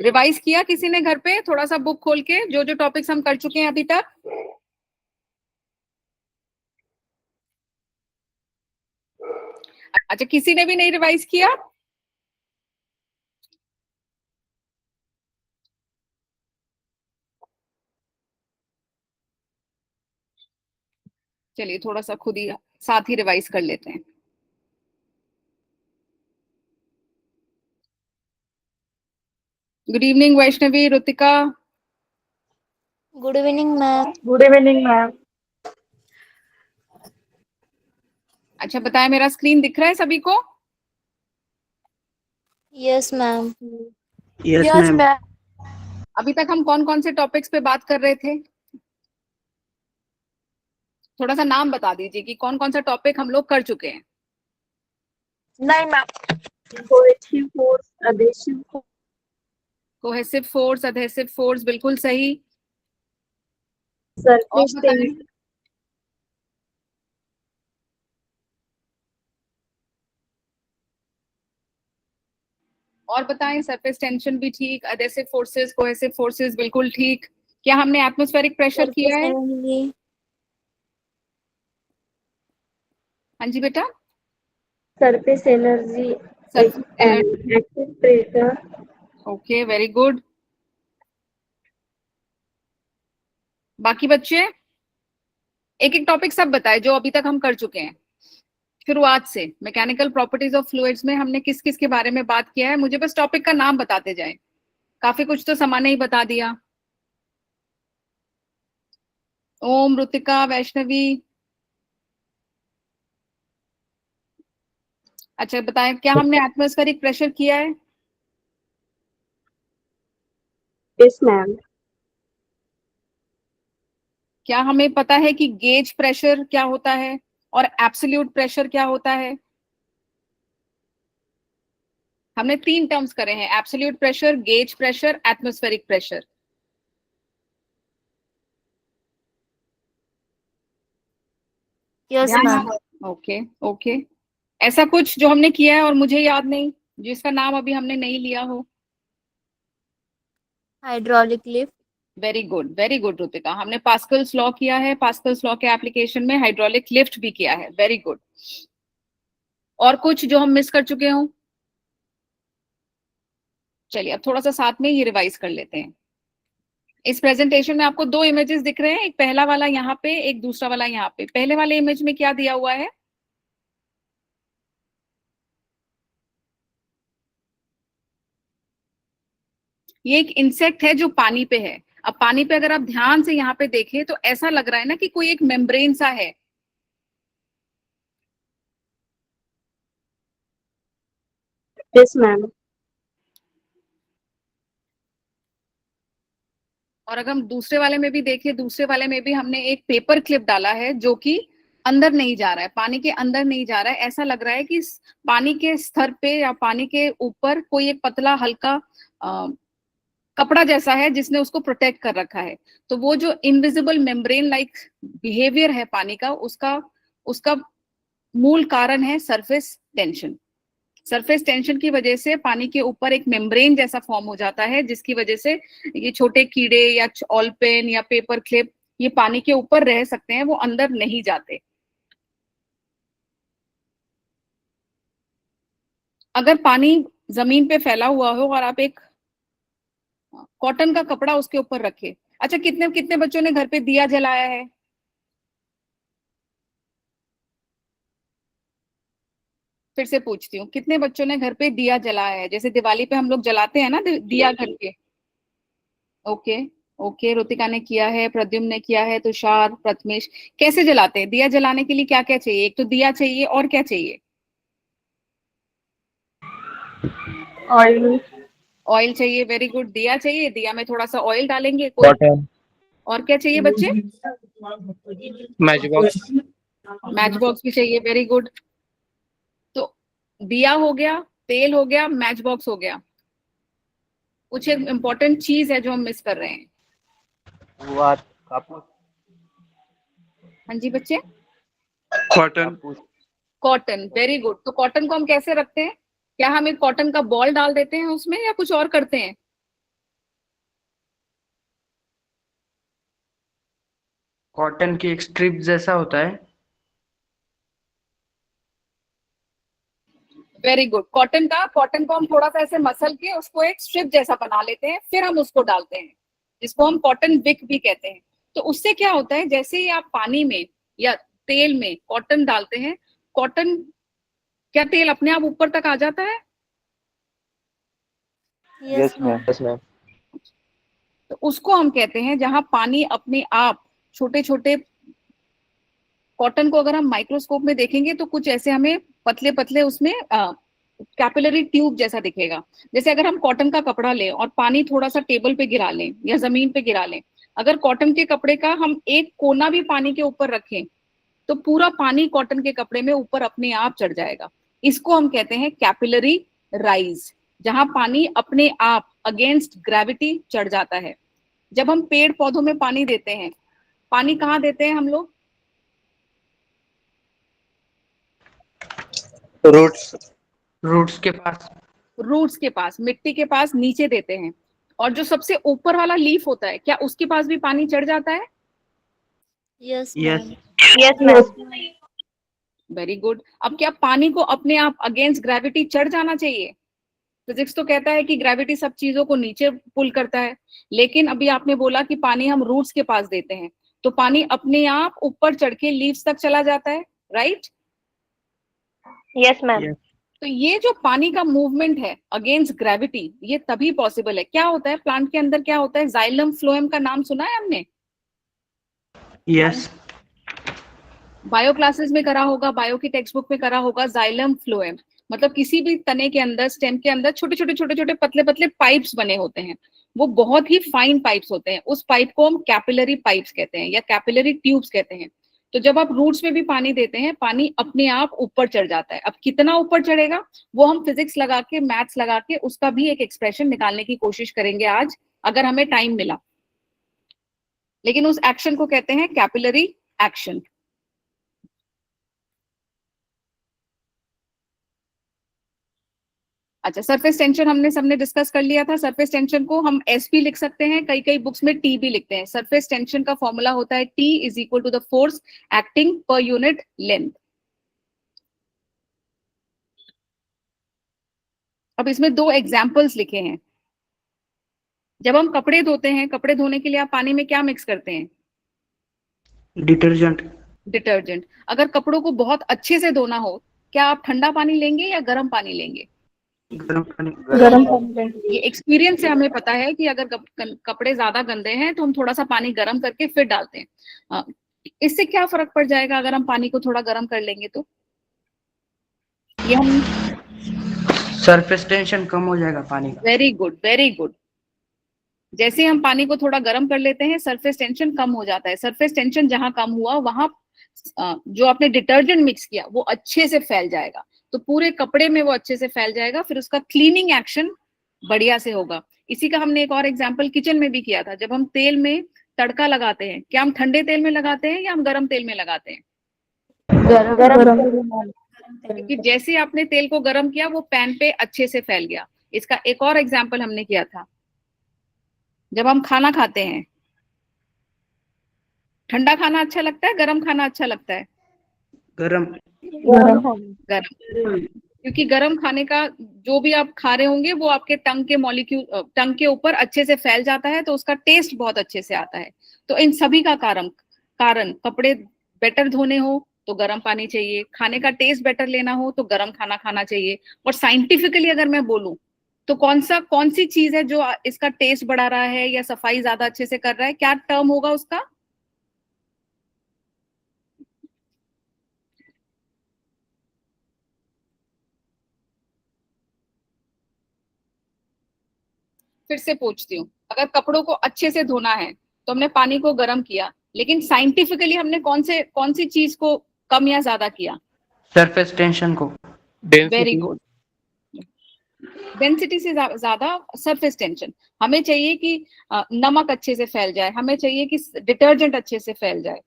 Revise किया किसी ने घर पे थोड़ा सा बुक खोल के, जो जो टॉपिक्स हम कर चुके हैं अभी तक? अच्छा, किसी ने भी नहीं रिवाइज किया? चलिए थोड़ा सा खुद ही साथ ही रिवाइज कर लेते हैं। Good evening Vaishnavi, Rutika. Good evening ma'am. Good evening ma'am. अच्छा बताएं, मेरा स्क्रीन दिख रहा है सभी को? Yes ma'am. Yes ma'am. अभी तक हम कौन कौन से टॉपिक्स पे बात कर रहे थे? थोड़ा सा नाम बता दीजिए कि कौन कौन सा टॉपिक हम लोग कर चुके हैं। नहीं ma'am, cohesive force, adhesive force. Cohesive force, adhesive force, बिल्कुल सही। और सरफेस बताएं। टेंशन। और बताएं, सरफेस टेंशन भी ठीक, एडहेसिव फोर्सेस, कोहेसिव फोर्सेस बिल्कुल ठीक। क्या हमने एटमॉस्फेरिक प्रेशर किया है? हाँ जी बेटा। Surface energy, surface energy, active pressure. Okay very good. बाकी बच्चे एक एक टॉपिक सब बताए जो अभी तक हम कर चुके हैं। शुरुआत से मैकेनिकल प्रॉपर्टीज ऑफ फ्लूइड्स में हमने किस किस के बारे में बात किया है, मुझे बस टॉपिक का नाम बताते जाएं। काफी कुछ तो सामान्य ही बता दिया। ओम, रुतिका, वैष्णवी। अच्छा बताएं, क्या हमने एटमॉस्फेरिक प्रेशर किया है? Yes ma'am. क्या हमें पता है कि गेज प्रेशर क्या होता है और एब्सोल्यूट प्रेशर क्या होता है? हमने 3 टर्म्स करे हैं, absolute pressure, gauge pressure, atmospheric pressure. Yes ma'am. Okay okay. ऐसा कुछ जो हमने किया है और मुझे याद नहीं, जिसका नाम अभी हमने नहीं लिया हो? Hydraulic lift. Very good Rutika, हमने पास्कल्स लॉ किया है, पास्कल्स लॉ के एप्लीकेशन में हाइड्रोलिक लिफ्ट भी किया है, वेरी गुड। और कुछ जो हम मिस कर चुके हों? चलिए अब थोड़ा सा साथ में ये रिवाइज कर लेते हैं। इस प्रेजेंटेशन में आपको 2 इमेजेस दिख रहे हैं, एक पहला वाला यहाँ पे, एक दूसरा वाला यहाँ पे। पहले वाले इमेज में क्या दिया हुआ है? ये एक इंसेक्ट है जो पानी पे है। अब पानी पे अगर आप ध्यान से यहाँ पे देखें तो ऐसा लग रहा है ना कि कोई एक मेम्ब्रेन सा है। Yes ma'am. और अगर हम दूसरे वाले में भी देखें, दूसरे वाले में भी हमने एक पेपर क्लिप डाला है जो कि अंदर नहीं जा रहा है, पानी के अंदर नहीं जा रहा है। ऐसा लग रहा है कि पानी के स्तर पे या पानी के ऊपर कोई एक पतला हल्का कपड़ा जैसा है जिसने उसको प्रोटेक्ट कर रखा है। तो वो जो इनविजिबल मेम्ब्रेन लाइक बिहेवियर है पानी का, उसका उसका मूल कारण है सरफेस टेंशन। सरफेस टेंशन की वजह से पानी के ऊपर एक मेम्ब्रेन जैसा फॉर्म हो जाता है, जिसकी वजह से ये छोटे कीड़े या ऑल पेन या पेपर क्लिप ये पानी के ऊपर रह सकते हैं, वो अंदर नहीं जाते। अगर पानी जमीन पे फैला हुआ हो और आप एक कॉटन का कपड़ा उसके ऊपर रखे। अच्छा, कितने कितने बच्चों ने घर पे दिया जलाया है? फिर से पूछती हूँ, कितने बच्चों ने घर पे दिया जलाया है? जैसे दिवाली पे हम लोग जलाते हैं ना दिया घर के। ओके ओके, रुतिका ने किया है, प्रद्युम्न ने किया है, तुषार, प्रथमेश। कैसे जलाते हैं दिया? जलाने के लिए क्या क्या चाहिए? एक तो दिया चाहिए, और क्या चाहिए? ऑयल। ऑयल चाहिए, वेरी गुड। दिया चाहिए, दिया में थोड़ा सा ऑयल डालेंगे। कोई कॉटन। और क्या चाहिए बच्चे? Match box. मैच बॉक्स भी चाहिए, वेरी गुड। तो दिया हो गया, तेल हो गया, मैच बॉक्स हो गया। कुछ एक इम्पोर्टेंट चीज है जो हम मिस कर रहे हैं। कापूस। हाँ जी बच्चे। कॉटन। Cotton, very good. तो कॉटन को हम कैसे रखते हैं? क्या हम एक कॉटन का बॉल डाल देते हैं उसमें या कुछ और करते हैं? कॉटन की एक स्ट्रिप जैसा होता है। Very good. कॉटन को हम थोड़ा सा ऐसे मसल के उसको एक स्ट्रिप जैसा बना लेते हैं, फिर हम उसको डालते हैं, जिसको हम कॉटन विक भी कहते हैं। तो उससे क्या होता है, जैसे ही आप पानी में या तेल में कॉटन डालते हैं, कॉटन क्या तेल अपने आप ऊपर तक आ जाता है? Yes, ma'am. Yes, ma'am. तो उसको हम कहते हैं जहां पानी अपने आप छोटे छोटे, कॉटन को अगर हम माइक्रोस्कोप में देखेंगे तो कुछ ऐसे हमें पतले पतले उसमें कैपिलरी ट्यूब जैसा दिखेगा। जैसे अगर हम कॉटन का कपड़ा लें और पानी थोड़ा सा टेबल पे गिरा लें या जमीन पे गिरा लें, अगर कॉटन के कपड़े का हम एक कोना भी पानी के ऊपर रखें तो पूरा पानी कॉटन के कपड़े में ऊपर अपने आप चढ़ जाएगा। इसको हम कहते हैं कैपिलरी राइज, जहां पानी अपने आप अगेंस्ट ग्रेविटी चढ़ जाता है। जब हम पेड़ पौधों में पानी देते हैं, पानी कहाँ देते हैं हम लोग? Roots. रूट्स के पास। रूट्स के पास, मिट्टी के पास नीचे देते हैं। और जो सबसे ऊपर वाला लीफ होता है, क्या उसके पास भी पानी चढ़ जाता है? Yes, yes. ma'am. Yes, ma'am. Very good. अब क्या पानी को अपने आप अगेंस्ट ग्रेविटी चढ़ जाना चाहिए? फिजिक्स तो कहता है कि ग्रेविटी सब चीजों को नीचे पुल करता है, लेकिन अभी आपने बोला कि पानी हम रूट्स के पास देते हैं, तो पानी अपने आप ऊपर चढ़ के लीव्स तक चला जाता है, राइट? Yes, ma'am. तो ये जो पानी का मूवमेंट है अगेंस्ट ग्रेविटी, ये तभी पॉसिबल है। क्या होता है प्लांट के अंदर, क्या होता है? जाइलम फ्लोएम का नाम सुना है हमने? यस। बायो क्लासेस में करा होगा, बायो की टेक्स्ट बुक में करा होगा। जाइलम फ्लोएम मतलब किसी भी तने के अंदर, स्टेम के अंदर छोटे छोटे छोटे छोटे पतले पतले पाइप्स बने होते हैं। वो बहुत ही फाइन पाइप्स होते हैं। उस पाइप को हम कैपिलरी पाइप्स कहते हैं या कैपिलरी ट्यूब्स कहते हैं। तो जब आप रूट्स में भी पानी देते हैं, पानी अपने आप ऊपर चढ़ जाता है। अब कितना ऊपर चढ़ेगा वो हम फिजिक्स लगा के, मैथ्स लगा के उसका भी एक एक्सप्रेशन निकालने की कोशिश करेंगे आज, अगर हमें टाइम मिला। लेकिन उस एक्शन को कहते हैं कैपिलरी एक्शन। अच्छा, सरफेस टेंशन हमने सबने डिस्कस कर लिया था। सरफेस टेंशन को हम एसपी लिख सकते हैं, कई कई बुक्स में टी भी लिखते हैं। सरफेस टेंशन का फॉर्मूला होता है T is equal to the force acting per unit length. अब इसमें दो एग्जाम्पल्स लिखे हैं। जब हम कपड़े धोते हैं, कपड़े धोने के लिए आप पानी में क्या मिक्स करते हैं? डिटर्जेंट। डिटर्जेंट। अगर कपड़ों को बहुत अच्छे से धोना हो, क्या आप ठंडा पानी लेंगे या गर्म पानी लेंगे? गर्म पानी। गरम पानी। ये एक्सपीरियंस से हमें पता है कि अगर कपड़े ज्यादा गंदे हैं तो हम थोड़ा सा पानी गर्म करके फिर डालते हैं। इससे क्या फर्क पड़ जाएगा अगर हम पानी को थोड़ा गर्म कर लेंगे तो? ये हम सरफेस टेंशन कम हो जाएगा पानी का। Very good, very good. जैसे हम पानी को थोड़ा गर्म कर लेते हैं, सरफेस टेंशन कम हो जाता है। सरफेस टेंशन जहां कम हुआ वहां जो आपने डिटर्जेंट मिक्स किया वो अच्छे से फैल जाएगा, तो पूरे कपड़े में वो अच्छे से फैल जाएगा, फिर उसका क्लीनिंग एक्शन बढ़िया से होगा। इसी का हमने एक और एग्जांपल किचन में भी किया था। जब हम तेल में तड़का लगाते हैं, क्या हम ठंडे तेल में लगाते हैं या हम गर्म तेल में लगाते हैं? गरम। क्योंकि जैसे ही आपने तेल को गर्म किया वो पैन पे अच्छे से फैल गया। इसका एक और एग्जाम्पल हमने किया था, जब हम खाना खाते हैं, ठंडा खाना अच्छा लगता है, गर्म खाना अच्छा लगता है? गरम। गर्म। क्योंकि गर्म खाने का जो भी आप खा रहे होंगे वो आपके टंग के मॉलिक्यूल, टंग के ऊपर अच्छे से फैल जाता है, तो उसका टेस्ट बहुत अच्छे से आता है। तो इन सभी का कारण कपड़े बेटर धोने हो तो गर्म पानी चाहिए, खाने का टेस्ट बेटर लेना हो तो गर्म खाना खाना चाहिए। और साइंटिफिकली अगर मैं बोलूं तो कौन सी चीज है जो इसका टेस्ट बढ़ा रहा है या सफाई ज्यादा अच्छे से कर रहा है? क्या टर्म होगा उसका? फिर से पूछती हूँ, अगर कपड़ों को अच्छे से धोना है तो हमने पानी को गर्म किया, लेकिन साइंटिफिकली हमने कौन सी चीज को कम या ज्यादा किया? सरफेस टेंशन को। Very good. डेंसिटी से ज्यादा सरफेस टेंशन। हमें चाहिए कि नमक अच्छे से फैल जाए, हमें चाहिए कि डिटर्जेंट अच्छे से फैल जाए।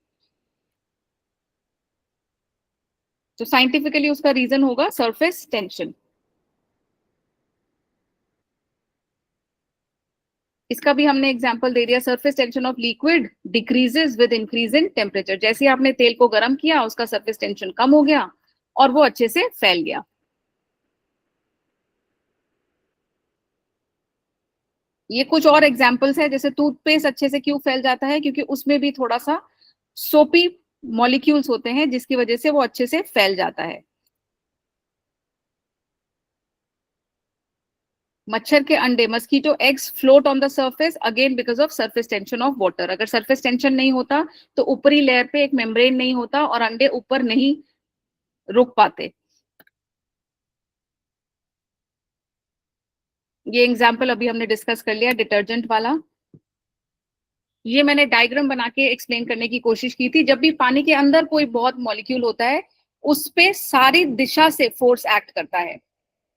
तो साइंटिफिकली उसका रीजन होगा सरफेस टेंशन। इसका भी हमने एग्जांपल दे दिया, surface tension of liquid decreases with increase in temperature. जैसे ही आपने तेल को गर्म किया उसका सरफेस टेंशन कम हो गया और वो अच्छे से फैल गया। ये कुछ और एग्जांपल्स है, जैसे टूथपेस्ट अच्छे से क्यों फैल जाता है, क्योंकि उसमें भी थोड़ा सा सोपी मॉलिक्यूल्स होते हैं जिसकी वजह से वो अच्छे से फैल जाता है। मच्छर के अंडे, mosquito eggs float on the surface again because of surface tension of water. अगर सरफेस टेंशन नहीं होता तो ऊपरी लेयर पे एक मेम्ब्रेन नहीं होता और अंडे ऊपर नहीं रुक पाते। ये एग्जाम्पल अभी हमने डिस्कस कर लिया डिटर्जेंट वाला। ये मैंने डायग्राम बना के एक्सप्लेन करने की कोशिश की थी। जब भी पानी के अंदर कोई बहुत मॉलिक्यूल होता है उस पे सारी दिशा से फोर्स एक्ट करता है,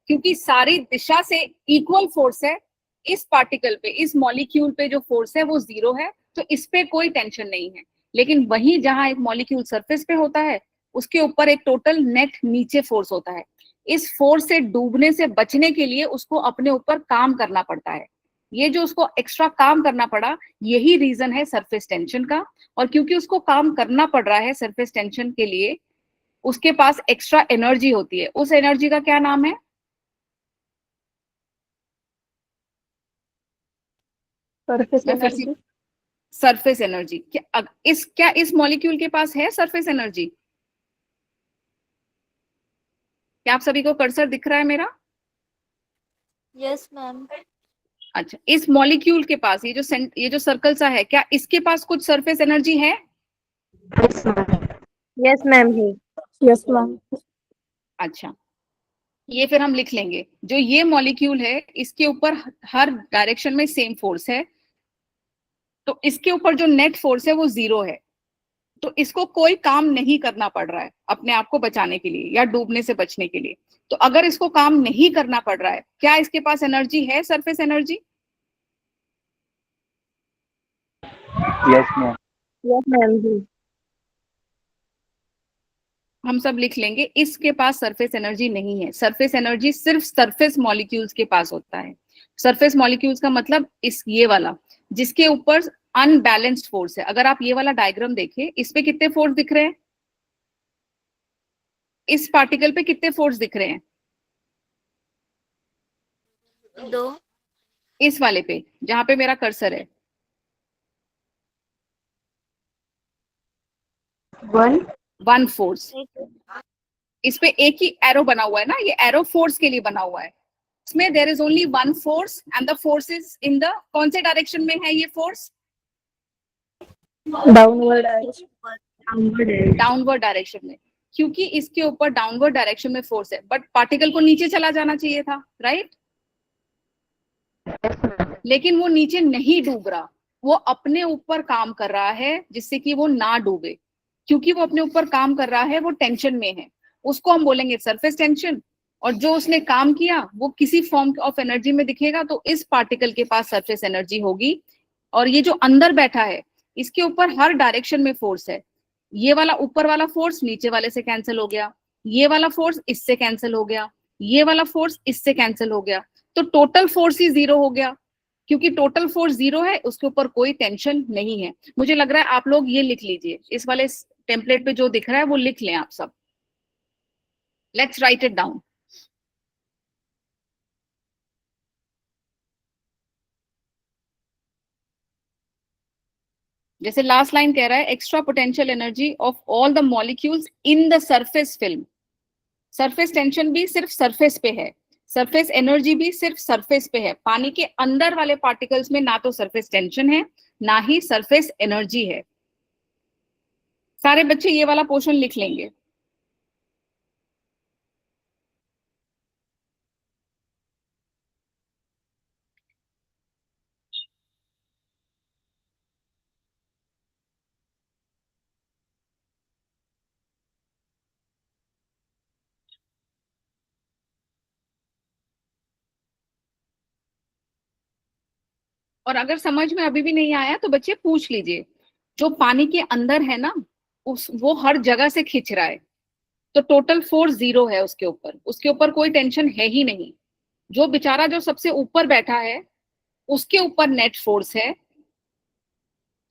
क्योंकि सारी दिशा से इक्वल फोर्स है। इस पार्टिकल पे, इस मॉलिक्यूल पे जो फोर्स है वो जीरो है, तो इस पे कोई टेंशन नहीं है। लेकिन वहीं जहां एक मॉलिक्यूल सरफेस पे होता है उसके ऊपर एक टोटल नेट नीचे फोर्स होता है। इस फोर्स से डूबने से बचने के लिए उसको अपने ऊपर काम करना पड़ता है। ये जो उसको एक्स्ट्रा काम करना पड़ा, यही रीजन है सरफेस टेंशन का। और क्योंकि उसको काम करना पड़ रहा है सरफेस टेंशन के लिए, उसके पास एक्स्ट्रा एनर्जी होती है। उस एनर्जी का क्या नाम है? सरफेस मैं फिर से, एनर्जी। Surface energy. क्या इस मॉलिक्यूल के पास है सरफेस एनर्जी? क्या आप सभी को कर्सर दिख रहा है मेरा? Yes, ma'am. अच्छा, इस मॉलिक्यूल के पास ये जो सर्कल सा है, क्या इसके पास कुछ सरफेस एनर्जी है? यस मैम ही। Yes ma'am. अच्छा, ये फिर हम लिख लेंगे। जो ये मॉलिक्यूल है इसके ऊपर हर डायरेक्शन में सेम फोर्स है, तो इसके ऊपर जो नेट फोर्स है वो जीरो है। तो इसको कोई काम नहीं करना पड़ रहा है अपने आप को बचाने के लिए या डूबने से बचने के लिए। तो अगर इसको काम नहीं करना पड़ रहा है, क्या इसके पास एनर्जी है, surface energy? Yes, ma'am. Yes ma'am ही। हम सब लिख लेंगे, इसके पास सरफेस एनर्जी नहीं है। सरफेस एनर्जी सिर्फ सरफेस मॉलिक्यूल्स के पास होता है। सरफेस मॉलिक्यूल्स का मतलब ये वाला जिसके ऊपर अनबैलेंस्ड फोर्स है। अगर आप ये वाला डायग्राम देखें, इस पे कितने फोर्स दिख रहे हैं? इस पार्टिकल पे कितने फोर्स दिख रहे हैं? 2. इस वाले पे जहां पे मेरा कर्सर है, 1 फोर्स। इस पे एक ही एरो बना हुआ है ना, ये एरो फोर्स के लिए बना हुआ है। इसमें there is only 1 force and the force is in the, कौन से डायरेक्शन में है ये force? Downward direction. Downward direction में, क्योंकि इसके ऊपर डाउनवर्ड डायरेक्शन में फोर्स है। बट पार्टिकल को नीचे चला जाना चाहिए था, राइट? लेकिन वो नीचे नहीं डूब रहा, वो अपने ऊपर काम कर रहा है जिससे कि वो ना डूबे। क्योंकि वो अपने ऊपर काम कर रहा है, वो टेंशन में है, उसको हम बोलेंगे सरफेस टेंशन। और जो उसने काम किया वो किसी फॉर्म ऑफ एनर्जी में दिखेगा, तो इस पार्टिकल के पास सरफेस एनर्जी होगी। और ये जो अंदर बैठा है इसके ऊपर हर डायरेक्शन में फोर्स है। ये वाला ऊपर वाला फोर्स नीचे वाले से कैंसिल हो गया, ये वाला फोर्स इससे कैंसिल हो गया, ये वाला फोर्स इससे कैंसिल हो गया, तो टोटल फोर्स ही जीरो हो गया। क्योंकि टोटल फोर्स जीरो है, उसके ऊपर कोई टेंशन नहीं है। मुझे लग रहा है आप लोग ये लिख लीजिए, इस वाले टेम्पलेट पे जो दिख रहा है वो लिख लें आप सब। Let's write it down. जैसे लास्ट लाइन कह रहा है, extra potential energy of all the molecules in the surface film. Surface tension भी सिर्फ सरफेस पे है, सरफेस एनर्जी भी सिर्फ सरफेस पे है। पानी के अंदर वाले पार्टिकल्स में ना तो सरफेस टेंशन है ना ही सरफेस एनर्जी है। सारे बच्चे ये वाला पोर्शन लिख लेंगे। और अगर समझ में अभी भी नहीं आया तो बच्चे पूछ लीजिए। जो पानी के अंदर है ना, वो हर जगह से खींच रहा है, तो टोटल फोर्स जीरो है उसके ऊपर कोई टेंशन है ही नहीं। जो बेचारा जो सबसे ऊपर बैठा है उसके ऊपर नेट फोर्स है,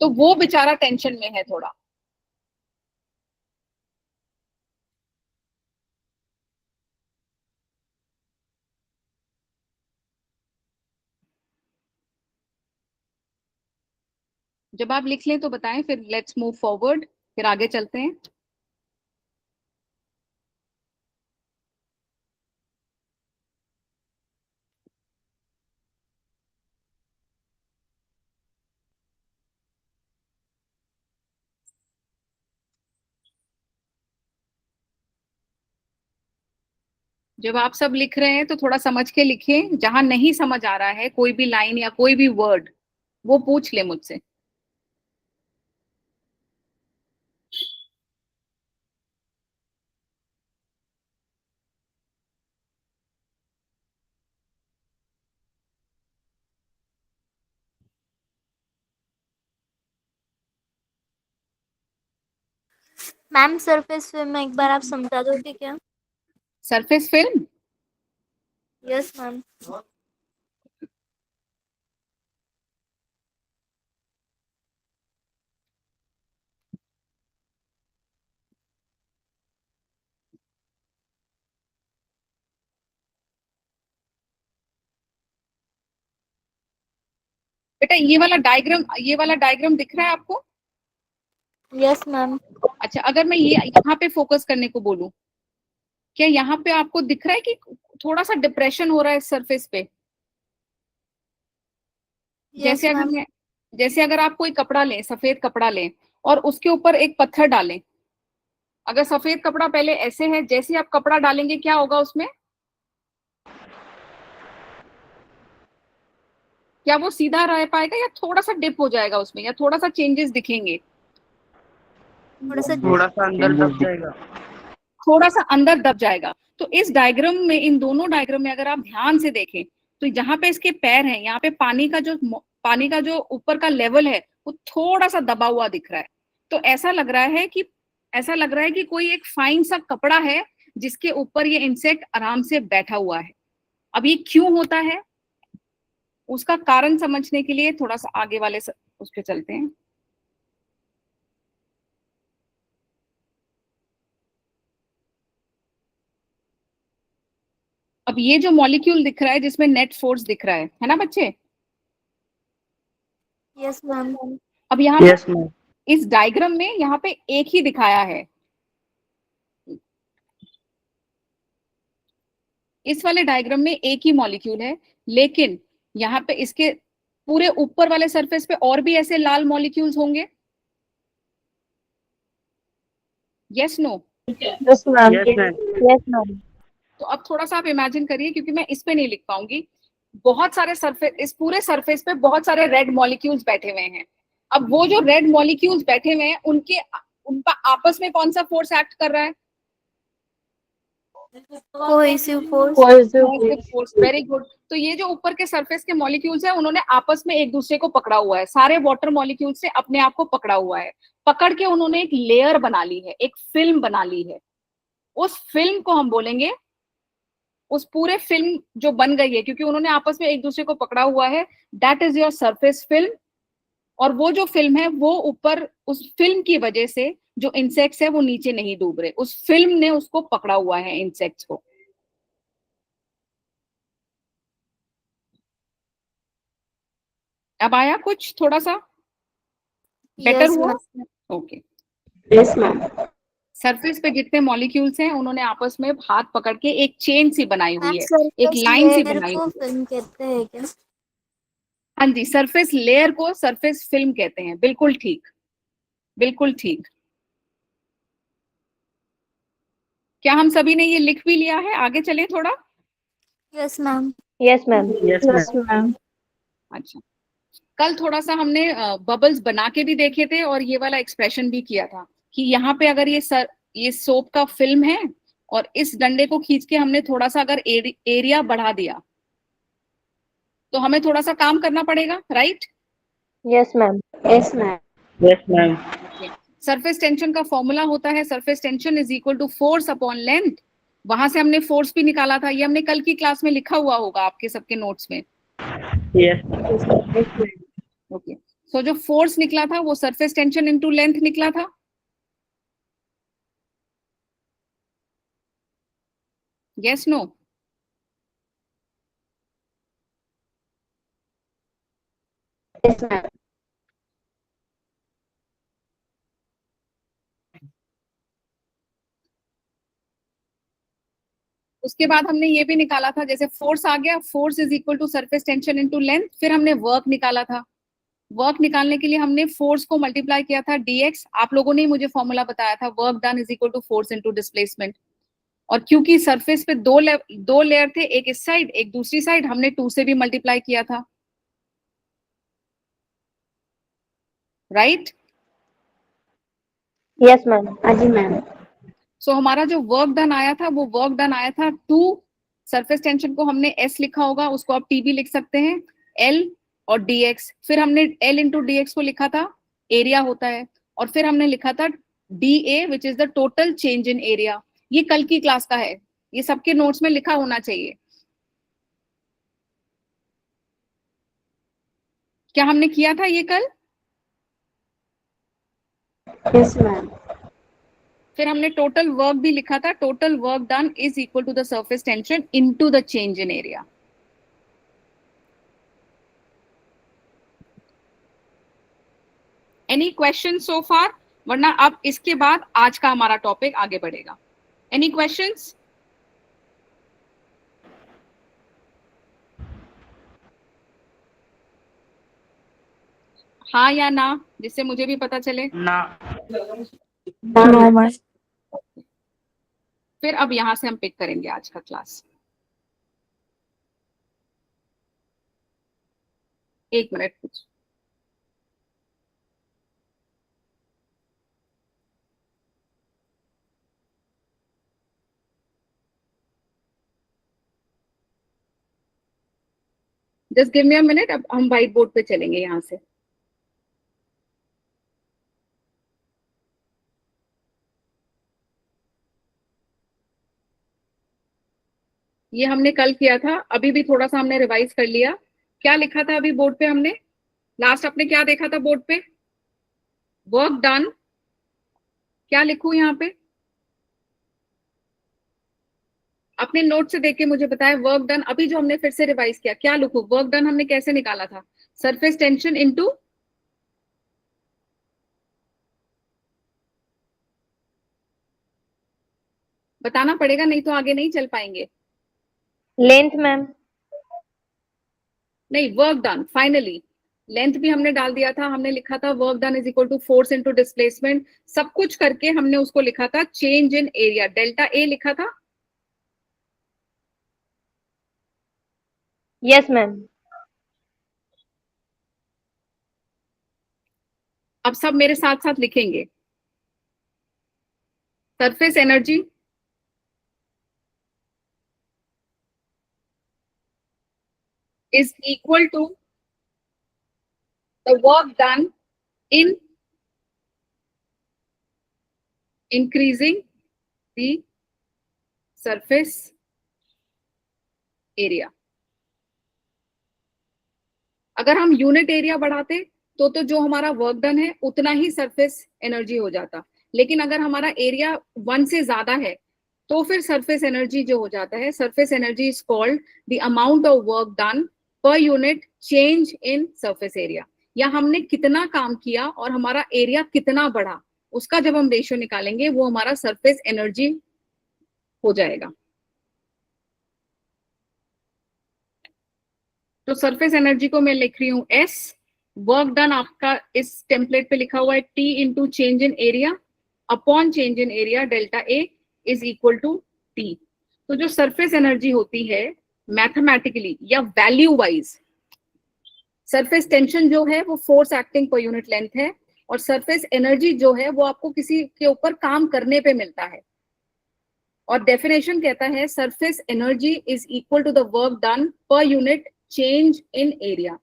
तो वो बेचारा टेंशन में है थोड़ा। जब आप लिख लें तो बताएं, फिर लेट्स मूव फॉरवर्ड, फिर आगे चलते हैं। जब आप सब लिख रहे हैं तो थोड़ा समझ के लिखें, जहां नहीं समझ आ रहा है कोई भी लाइन या कोई भी वर्ड, वो पूछ ले मुझसे। मैम सरफेस फिल्म एक बार आप समझा दोगे क्या? Surface film, yes ma'am. बेटा ये वाला डायग्राम दिख रहा है आपको? Yes ma'am. अच्छा, अगर मैं ये यहाँ पे फोकस करने को बोलूं, क्या यहाँ पे आपको दिख रहा है कि थोड़ा सा डिप्रेशन हो रहा है सरफेस पे? Yes ma'am. जैसे अगर आप कोई कपड़ा लें, सफेद कपड़ा लें और उसके ऊपर एक पत्थर डालें, अगर सफेद कपड़ा पहले ऐसे है, जैसे आप कपड़ा डालेंगे क्या होगा उसमें? क्या वो सीधा रह पाएगा या थोड़ा सा डिप हो जाएगा उसमें, या थोड़ा सा चेंजेस दिखेंगे? थोड़ा सा अंदर दब जाएगा। थोड़ा सा अंदर दब जाएगा। तो इस डायग्राम में, इन दोनों डायग्राम में अगर आप ध्यान से देखें तो जहां पे इसके पैर हैं, यहाँ पे पानी का जो ऊपर का लेवल है वो थोड़ा सा दबा हुआ दिख रहा है। तो ऐसा लग रहा है कि कोई एक फाइन सा कपड़ा है जिसके ऊपर ये इंसेक्ट आराम से बैठा हुआ है। अब ये क्यों होता है, उसका कारण समझने के लिए थोड़ा सा आगे वाले उस पे चलते हैं। अब ये जो मॉलिक्यूल दिख रहा है जिसमें नेट फोर्स दिख रहा है ना बच्चे? Yes ma'am. अब यहाँ यस मैम। इस डायग्राम में यहाँ पे एक ही दिखाया है, इस वाले डायग्राम में एक ही मॉलिक्यूल है, लेकिन यहाँ पे इसके पूरे ऊपर वाले सरफेस पे और भी ऐसे लाल मॉलिक्यूल्स होंगे। Yes no? Yes, ma'am. Yes ma'am. Yes, ma'am. तो अब थोड़ा सा आप इमेजिन करिए, क्योंकि मैं इस पे नहीं लिख पाऊंगी। बहुत सारे सरफेस, इस पूरे सरफेस पे बहुत सारे रेड मॉलिक्यूल्स बैठे हुए हैं। अब वो जो रेड मॉलिक्यूल्स बैठे हुए हैं, उनका आपस में कौन सा फोर्स एक्ट कर रहा है? Cohesive force. Cohesive force, very good. तो ये जो ऊपर के सरफेस के मॉलिक्यूल्स हैं, उन्होंने आपस में एक दूसरे को पकड़ा हुआ है, सारे वाटर मॉलिक्यूल्स से अपने आप को पकड़ा हुआ है। पकड़ के उन्होंने एक लेयर बना ली है, एक फिल्म बना ली है। उस फिल्म को हम बोलेंगे, उस पूरे फिल्म जो बन गई है क्योंकि उन्होंने आपस में एक दूसरे को पकड़ा हुआ है, that is your surface film. और वो जो फिल्म है वो ऊपर, उस फिल्म की वजह से जो इंसेक्ट्स है वो नीचे नहीं डूब रहे, उस फिल्म ने उसको पकड़ा हुआ है, इंसेक्ट्स को। अब आया कुछ थोड़ा सा बेटर यस हुआ? Ma'am. Okay. Yes, ma'am. Surface पे जितने मॉलिक्यूल्स हैं उन्होंने आपस में हाथ पकड़ के एक चेन सी बनाई हुई मैम है, एक सरफेस लाइन सी लेयर बनाई को हुई है। फिल्म कहते हैं क्या? हाँ जी, सरफेस लेयर को सरफेस फिल्म कहते हैं, बिल्कुल ठीक, बिल्कुल ठीक। क्या हम सभी ने ये लिख भी लिया है? आगे चलें थोड़ा। Yes ma'am. Yes, ma'am. Yes, Yes, ma'am. अच्छा, कल थोड़ा सा हमने बबल्स बना के भी देखे थे और ये वाला एक्सप्रेशन भी किया था कि यहाँ पे अगर ये सोप का फिल्म है और इस डंडे को खींच के हमने थोड़ा सा अगर एरिया बढ़ा दिया तो हमें थोड़ा सा काम करना पड़ेगा, right? Yes, ma'am. Yes, ma'am. Yes ma'am. Surface tension का फॉर्मूला होता है surface tension is equal to force upon length. वहां से हमने फोर्स भी निकाला था, ये हमने कल की क्लास में लिखा हुआ होगा आपके सबके नोट्स में। Yes, ma'am. ओके, सो जो फोर्स निकला था वो सरफेस टेंशन इनटू लेंथ निकला था। Yes no? Yes, ma'am. उसके बाद हमने ये भी निकाला था, जैसे फोर्स आ गया, force is equal to surface tension into length, फिर हमने वर्क निकाला था। वर्क निकालने के लिए हमने फोर्स को मल्टीप्लाई किया था dx, आप लोगों ने ही मुझे फॉर्मूला बताया था, work done is equal to force into displacement. और क्योंकि सरफेस पे दो लेयर थे, एक इस साइड एक दूसरी साइड, हमने 2 से भी मल्टीप्लाई किया था, राइट? Yes, ma'am. हाँ जी मैम। सो हमारा जो वर्क डन आया था वो वर्क डन आया था 2, सरफेस टेंशन को हमने s लिखा होगा, उसको आप t भी लिख सकते हैं, l और dx, फिर हमने l इंटू dx को लिखा था, एरिया होता है, और फिर हमने लिखा था dA which is the total change in area. ये कल की क्लास का है, ये सबके नोट्स में लिखा होना चाहिए। क्या हमने किया था ये कल? Yes, ma'am. फिर हमने टोटल वर्क भी लिखा था, total work done is equal to the surface tension into the change in area. Any question so far? वरना अब इसके बाद आज का हमारा टॉपिक आगे बढ़ेगा। Any questions? हाँ या ना, जिससे मुझे भी पता चले। ना। No, ma'am. फिर अब यहां से हम पिक करेंगे आज का क्लास। एक मिनट कुछ। Just give me a minute, अब हम व्हाइट बोर्ड पे चलेंगे यहां से। ये हमने कल किया था, अभी भी थोड़ा सा हमने रिवाइज कर लिया। क्या लिखा था अभी बोर्ड पे हमने? लास्ट आपने क्या देखा था बोर्ड पे? Work done. क्या लिखूं यहाँ पे? अपने नोट से देख के मुझे बताया। वर्क डन अभी जो हमने फिर से रिवाइज किया, क्या लिखूं? वर्क डन हमने कैसे निकाला था? सरफेस टेंशन इनटू, बताना पड़ेगा नहीं तो आगे नहीं चल पाएंगे। Length, ma'am. नहीं, वर्क डन फाइनली। लेंथ भी हमने डाल दिया था, हमने लिखा था work done is equal to force into displacement, सब कुछ करके हमने उसको लिखा था change in area, delta A लिखा था। Yes, ma'am. अब सब मेरे साथ साथ लिखेंगे। Surface energy is equal to the work done in increasing the surface area। अगर हम यूनिट एरिया बढ़ाते तो जो हमारा वर्क डन है उतना ही सरफेस एनर्जी हो जाता, लेकिन अगर हमारा एरिया 1 से ज्यादा है तो फिर सरफेस एनर्जी जो हो जाता है, surface energy is called the amount of work done per unit change in surface area. या हमने कितना काम किया और हमारा एरिया कितना बढ़ा, उसका जब हम रेशियो निकालेंगे वो हमारा सरफेस एनर्जी हो जाएगा। तो सरफेस एनर्जी को मैं लिख रही हूं S, वर्क डन आपका इस टेम्पलेट पे लिखा हुआ है T into change in area upon change in area, delta A is equal to T। तो जो सरफेस एनर्जी होती है मैथमेटिकली या वैल्यू वाइज, सरफेस टेंशन जो है वो force acting per unit length है, और सरफेस एनर्जी जो है वो आपको किसी के ऊपर काम करने पे मिलता है। और डेफिनेशन कहता है surface energy is equal to the work done per unit change in area.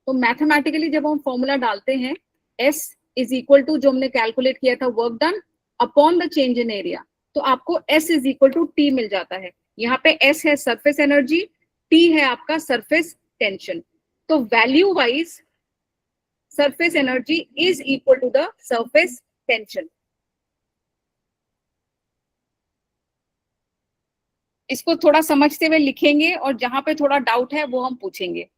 तो मैथमेटिकली जब हम फॉर्मूला डालते हैं S इज इक्वल टू जो हमने कैलकुलेट किया था work done upon the change in area, तो आपको S is equal to T मिल जाता है। यहाँ पे S है सरफेस एनर्जी, T है आपका सरफेस टेंशन। तो value wise surface energy is equal to the surface tension. इसको थोड़ा समझते हुए लिखेंगे और जहां पे थोड़ा डाउट है वो हम पूछेंगे।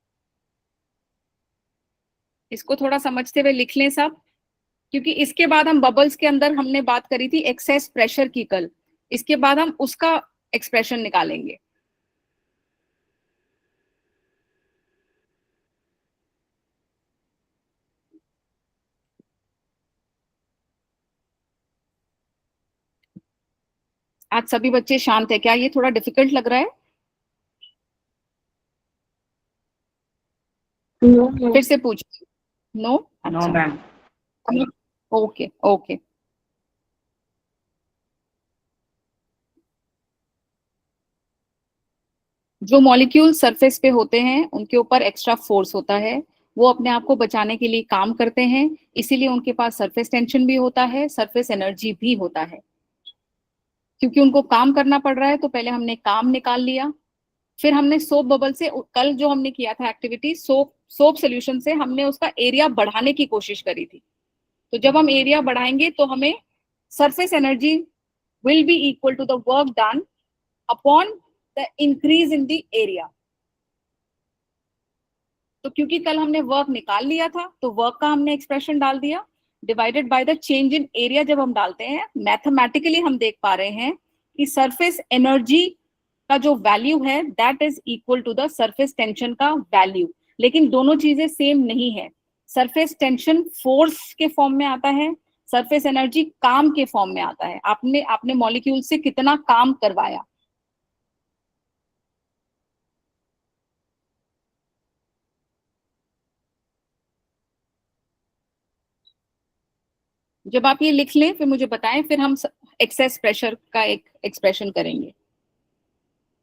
इसको थोड़ा समझते हुए लिख लें सब, क्योंकि इसके बाद हम बबल्स के अंदर हमने बात करी थी एक्सेस प्रेशर की कल, इसके बाद हम उसका एक्सप्रेशन निकालेंगे। आज सभी बच्चे शांत है क्या? ये थोड़ा डिफिकल्ट लग रहा है? No, ma'am. फिर से पूछ। No? No ma'am. Okay okay. जो मॉलिक्यूल सरफेस पे होते हैं उनके ऊपर एक्स्ट्रा फोर्स होता है, वो अपने आप को बचाने के लिए काम करते हैं, इसीलिए उनके पास सरफेस टेंशन भी होता है, सरफेस एनर्जी भी होता है। क्योंकि उनको काम करना पड़ रहा है तो पहले हमने काम निकाल लिया, फिर हमने सोप बबल से कल जो हमने किया था एक्टिविटी, सोप सोल्यूशन से हमने उसका एरिया बढ़ाने की कोशिश करी थी। तो जब हम एरिया बढ़ाएंगे तो हमें surface energy will be equal to the work done upon the increase in the area. तो क्योंकि कल हमने वर्क निकाल लिया था तो वर्क का हमने एक्सप्रेशन डाल दिया, divided by the change in area. जब हम डालते हैं मैथमेटिकली हम देख पा रहे हैं कि सरफेस एनर्जी का जो वैल्यू है that is equal to the surface tension का वैल्यू। लेकिन दोनों चीजें सेम नहीं है। सरफेस टेंशन फोर्स के फॉर्म में आता है, सरफेस एनर्जी काम के फॉर्म में आता है। आपने आपने मॉलिक्यूल से कितना काम करवाया। जब आप ये लिख लें फिर मुझे बताएं, फिर हम एक्सेस प्रेशर का एक एक्सप्रेशन करेंगे।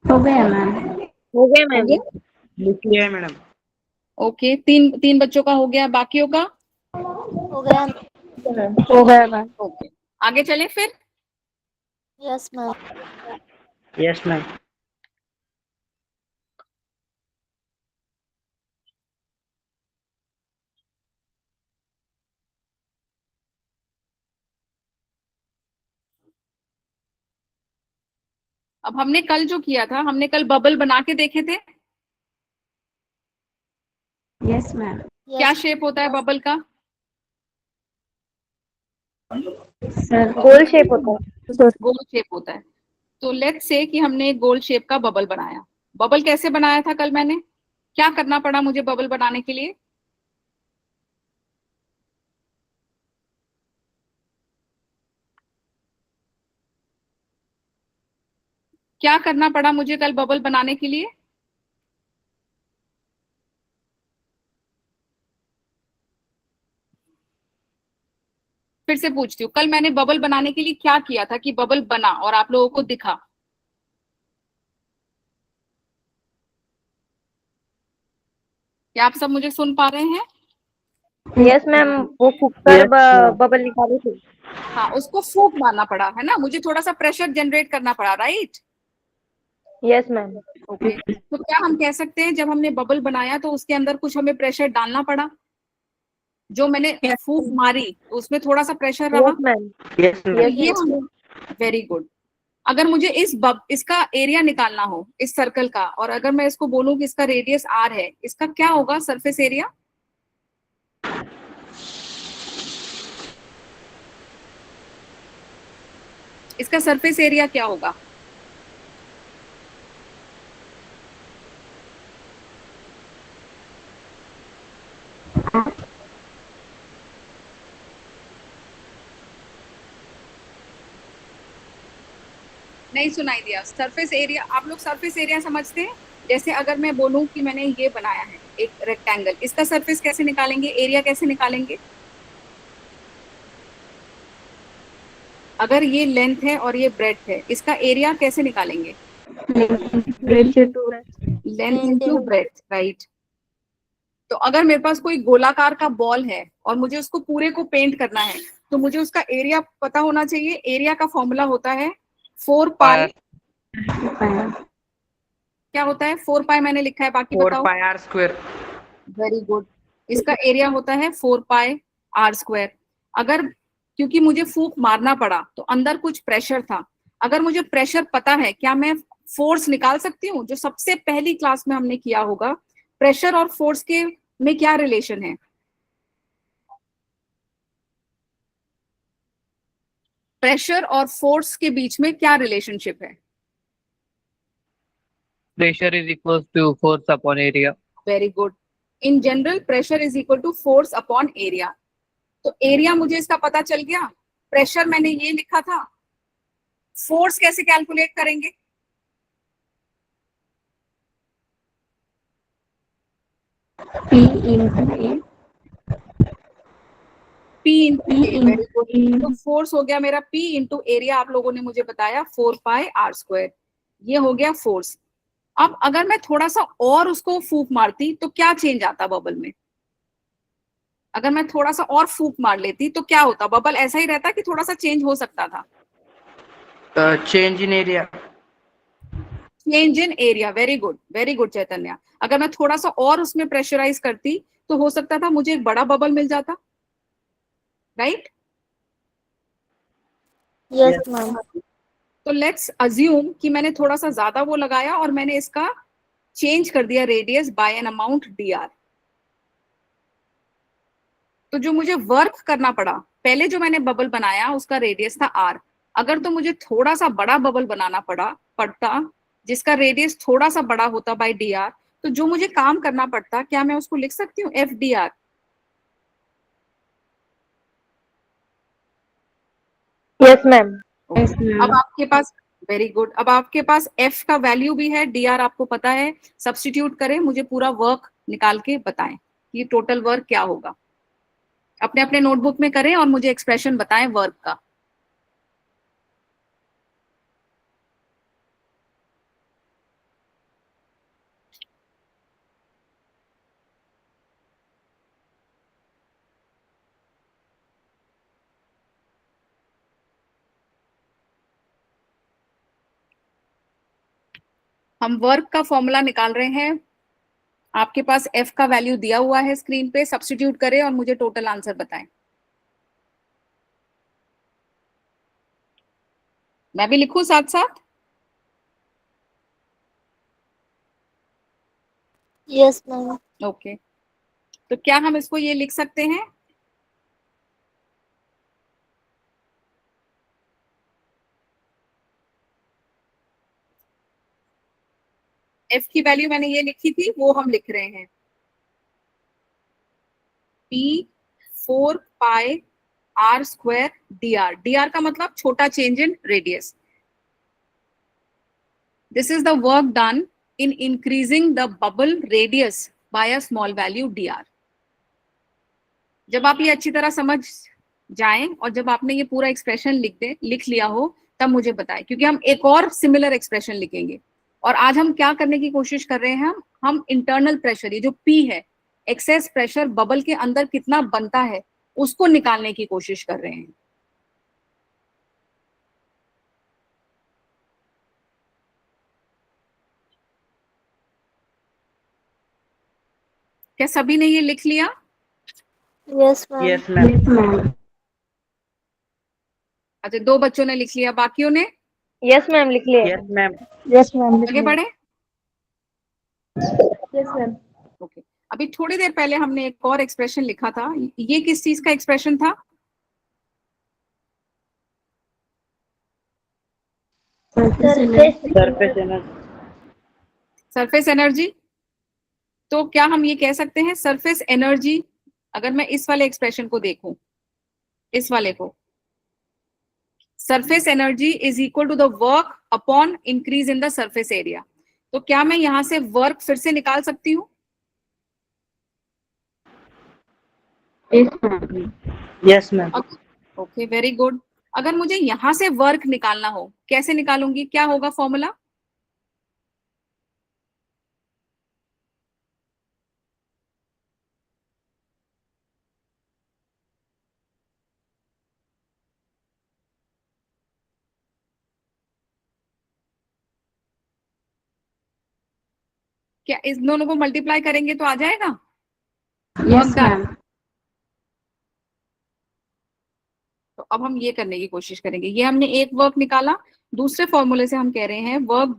हो गया मैम। हो गया हो मैम। गया? लिख लिया है मैडम। ओके, तीन तीन बच्चों का हो गया, बाकियों का? हो गया। हो गया मैम। ओके, आगे चलें फिर। Yes ma'am. Yes ma'am. अब हमने कल जो किया था, हमने कल बबल बना के देखे थे। Yes ma'am. क्या शेप होता है बबल का? सर गोल शेप होता है। गोल शेप होता है। तो लेट्स से कि हमने एक गोल शेप का बबल बनाया। बबल कैसे बनाया था कल मैंने? क्या करना पड़ा मुझे बबल बनाने के लिए? क्या करना पड़ा मुझे कल बबल बनाने के लिए? फिर से पूछती हूँ, कल मैंने बबल बनाने के लिए क्या किया था कि बबल बना और आप लोगों को दिखा? क्या आप सब मुझे सुन पा रहे हैं? यस मैम, वो फूककर बबल निकाले थे। हाँ, उसको फूंक मारना पड़ा है ना, मुझे थोड़ा सा प्रेशर जनरेट करना पड़ा, राइट? Yes ma'am. ओके, तो क्या हम कह सकते हैं जब हमने बबल बनाया तो उसके अंदर कुछ हमें प्रेशर डालना पड़ा? जो मैंने फूंक मारी तो उसमें थोड़ा सा प्रेशर रहा। Yes ma'am. यस तो मैम। ये वेरी गुड। अगर मुझे इसका एरिया निकालना हो इस सर्कल का, और अगर मैं इसको बोलूं कि इसका रेडियस r है, इसका क्या होगा सरफेस एरिया? इसका सरफेस एरिया क्या होगा? नहीं सुनाई दिया। सरफेस एरिया, आप लोग सरफेस एरिया समझते हैं? जैसे अगर मैं बोलूं कि मैंने ये बनाया है एक रेक्टेंगल, इसका सरफेस कैसे निकालेंगे, एरिया कैसे निकालेंगे? अगर ये लेंथ है और ये ब्रेड्थ है, इसका एरिया कैसे निकालेंगे? Length into breadth, right. तो अगर मेरे पास कोई गोलाकार का बॉल है और मुझे उसको पूरे को पेंट करना है तो मुझे उसका एरिया पता होना चाहिए। एरिया का फॉर्मूला होता है 4 पाई क्या होता है? 4 पाई मैंने लिखा है, बाकी 4 बताओ। पाई आर स्क्वायर। Very good. इसका एरिया होता है 4 पाई आर स्क्वायर। अगर, क्योंकि मुझे फूक मारना पड़ा तो अंदर कुछ प्रेशर था, अगर मुझे प्रेशर पता है, क्या मैं फोर्स निकाल सकती हूँ? जो सबसे पहली क्लास में हमने किया होगा, प्रेशर और फोर्स के में क्या रिलेशन है? प्रेशर और फोर्स के बीच में क्या रिलेशनशिप है? Pressure is equals to force upon area. Very good. In general pressure is equal to force upon area. तो एरिया मुझे इसका पता चल गया, प्रेशर मैंने ये लिखा था, फोर्स कैसे कैलकुलेट करेंगे? P into A. P into A, very good. तो फोर्स हो गया मेरा P इंटू एरिया, आप लोगों ने मुझे बताया 4 पाई आर स्क्वायर, ये हो गया फोर्स। अब अगर मैं थोड़ा सा और उसको फूक मारती तो क्या चेंज आता बबल में? अगर मैं थोड़ा सा और फूक मार लेती तो क्या होता? बबल ऐसा ही रहता कि थोड़ा सा चेंज हो सकता था? Change in area. Change in area, very good Chaitanya. अगर मैं थोड़ा सा और उसमें प्रेशराइज करती तो हो सकता था मुझे एक बड़ा बबल मिल जाता, राइट? Yes, ma'am. तो लेट्स अज्यूम कि मैंने थोड़ा सा ज्यादा वो लगाया और मैंने इसका चेंज कर दिया radius by an amount d r. तो जो मुझे वर्क करना पड़ा, पहले जो मैंने बबल बनाया उसका रेडियस था आर, अगर तो मुझे थोड़ा सा बड़ा बबल बनाना पड़ता जिसका रेडियस थोड़ा सा बड़ा होता बाय डी आर, तो जो मुझे काम करना पड़ता, क्या मैं उसको लिख सकती हूँ F D r? Yes, ma'am. अब आपके पास, वेरी गुड, अब आपके पास एफ का वैल्यू भी है, डी आर आपको पता है, सब्स्टिट्यूट करें, मुझे पूरा वर्क निकाल के बताएं कि टोटल वर्क क्या होगा। अपने अपने नोटबुक में करें और मुझे एक्सप्रेशन बताएं वर्क का। हम वर्क का फॉर्मूला निकाल रहे हैं, आपके पास एफ का वैल्यू दिया हुआ है स्क्रीन पे, सब्स्टिट्यूट करें और मुझे टोटल आंसर बताएं। मैं भी लिखूं साथ साथ? Yes, ma'am. ओके, तो क्या हम इसको ये लिख सकते हैं, एफ की वैल्यू मैंने ये लिखी थी, वो हम लिख रहे हैं, P 4 pi are square d r. D r का मतलब छोटा change in radius. This is the work done in increasing the bubble radius by a small value d r. जब आप ये अच्छी तरह समझ जाएं और जब आपने ये पूरा एक्सप्रेशन लिख लिया हो, तब मुझे बताएं, क्योंकि हम एक और सिमिलर एक्सप्रेशन लिखेंगे। और आज हम क्या करने की कोशिश कर रहे हैं, हम इंटरनल प्रेशर, ये जो पी है, एक्सेस प्रेशर बबल के अंदर कितना बनता है, उसको निकालने की कोशिश कर रहे हैं। क्या सभी ने ये लिख लिया? Yes, ma'am. Yes ma'am. अच्छा, 2 बच्चों ने लिख लिया, बाकियों ने? Yes, ma'am. लिख लिए. Yes ma'am. Yes, ma'am. लिख आगे लिए. बढ़े। Yes, ma'am. ओके, अभी थोड़ी देर पहले हमने एक और एक्सप्रेशन लिखा था, ये किस चीज का एक्सप्रेशन था? Surface. Surface energy. Surface energy. तो क्या हम ये कह सकते हैं सरफेस एनर्जी, अगर मैं इस वाले एक्सप्रेशन को देखूं, इस वाले को, surface energy is equal to the work upon increase in the surface area, तो क्या मैं यहां से वर्क फिर से निकाल सकती हूँ? Yes ma'am. Okay, very good. अगर मुझे यहां से वर्क निकालना हो, कैसे निकालूंगी, क्या होगा फॉर्मूला? क्या इस दोनों को मल्टीप्लाई करेंगे तो आ जाएगा? Yes ma'am. तो अब हम ये करने की कोशिश करेंगे। ये हमने एक वर्क निकाला, दूसरे फॉर्मूले से हम कह रहे हैं work